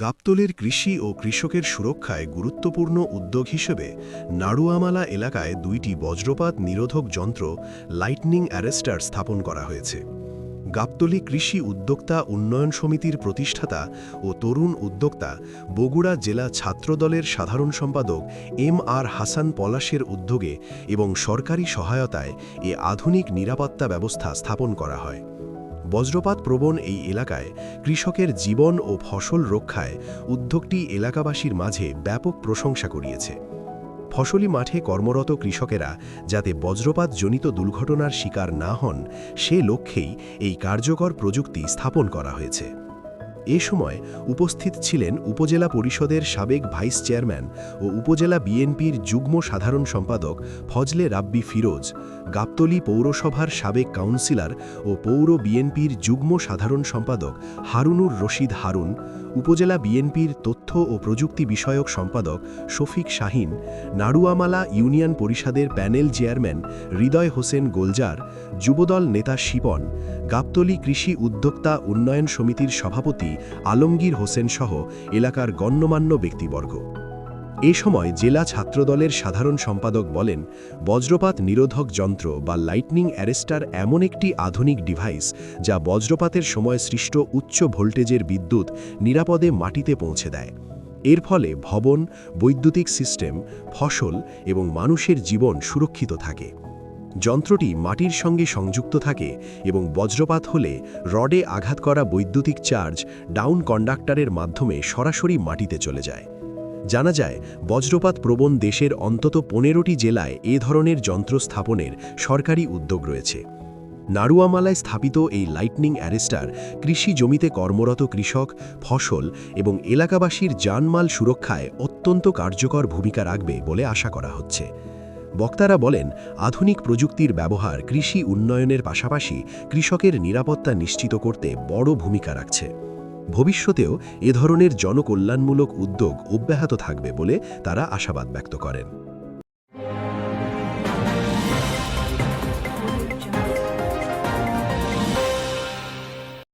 গাবতলীর কৃষি ও কৃষকের সুরক্ষায় গুরুত্বপূর্ণ উদ্যোগ হিসেবে নাড়ুয়ামালা এলাকায় ২টি বজ্রপাত নিরোধক যন্ত্র লাইটনিং অ্যারেস্টার স্থাপন করা হয়েছে। গাবতলী কৃষি উদ্যোক্তা উন্নয়ন সমিতির প্রতিষ্ঠাতা ও তরুণ উদ্যোক্তা বগুড়া জেলা ছাত্রদলের সাধারণ সম্পাদক এম.আর. হাসান পলাশের উদ্যোগে এবং সরকারি সহায়তায় এ আধুনিক নিরাপত্তা ব্যবস্থা স্থাপন করা হয়। বজ্রপাত প্রবণ এই এলাকায় কৃষকের জীবন ও ফসল রক্ষায় উদ্যোগটি এলাকাবাসীর মাঝে ব্যাপক প্রশংসা কুড়িয়েছে। ফসলি মাঠে কর্মরত কৃষকেরা যাতে বজ্রপাতজনিত দুর্ঘটনার শিকার না হন সে লক্ষ্যেই এই কার্যকর প্রযুক্তি স্থাপন করা হয়েছে। এ সময় উপস্থিত ছিলেন উপজেলা পরিষদের সাবেক ভাইস চেয়ারম্যান ও উপজেলা বিএনপির যুগ্ম সাধারণ সম্পাদক ফজলে রাব্বি ফিরোজ, গাবতলী পৌরসভার সাবেক কাউন্সিলর ও পৌর বিএনপির যুগ্ম সাধারণ সম্পাদক হারুনুর রশিদ হারুন, উপজেলা বিএনপির তথ্য ও প্রযুক্তি বিষয়ক সম্পাদক শফিক শাহিন, নাড়ুয়ামালা ইউনিয়ন পরিষদের প্যানেল চেয়ারম্যান হৃদয় হোসেন গোলজার, যুবদল নেতা শিপন, গাবতলী কৃষি উদ্যোক্তা উন্নয়ন সমিতির সভাপতি আলমগীর হোসেন সহ এলাকার গণ্যমান্য ব্যক্তিবর্গ। এ সময় জেলা ছাত্রদলের সাধারণ সম্পাদক বলেন, বজ্রপাত নিরোধক যন্ত্র বা লাইটনিং অ্যারেস্টার এমন একটি আধুনিক ডিভাইস যা বজ্রপাতের সময় সৃষ্ট উচ্চ ভোল্টেজের বিদ্যুৎ নিরাপদে মাটিতে পৌঁছে দেয়। এর ফলে ভবন, বৈদ্যুতিক সিস্টেম, ফসল এবং মানুষের জীবন সুরক্ষিত থাকে। যন্ত্রটি মাটির সঙ্গে সংযুক্ত থাকে এবং বজ্রপাত হলে রডে আঘাত করা বৈদ্যুতিক চার্জ ডাউন কন্ডাক্টরের মাধ্যমে সরাসরি মাটিতে চলে যায়। জানা যায়, বজ্রপাত প্রবণ দেশের অন্তত ১৫টি জেলায় এ ধরনের যন্ত্র স্থাপনের সরকারি উদ্যোগ রয়েছে। নাড়ুয়ামালায় স্থাপিত এই লাইটনিং অ্যারেস্টার কৃষি জমিতে কর্মরত কৃষক, ফসল এবং এলাকাবাসীর জানমাল সুরক্ষায় অত্যন্ত কার্যকর ভূমিকা রাখবে বলে আশা করা হচ্ছে। বক্তারা বলেন, আধুনিক প্রযুক্তির ব্যবহার কৃষি উন্নয়নের পাশাপাশি কৃষকের নিরাপত্তা নিশ্চিত করতে বড় ভূমিকা রাখছে। ভবিষ্যতেও এ ধরনের জনকল্যাণমূলক উদ্যোগ অব্যাহত থাকবে বলে তারা আশাবাদ ব্যক্ত করেন।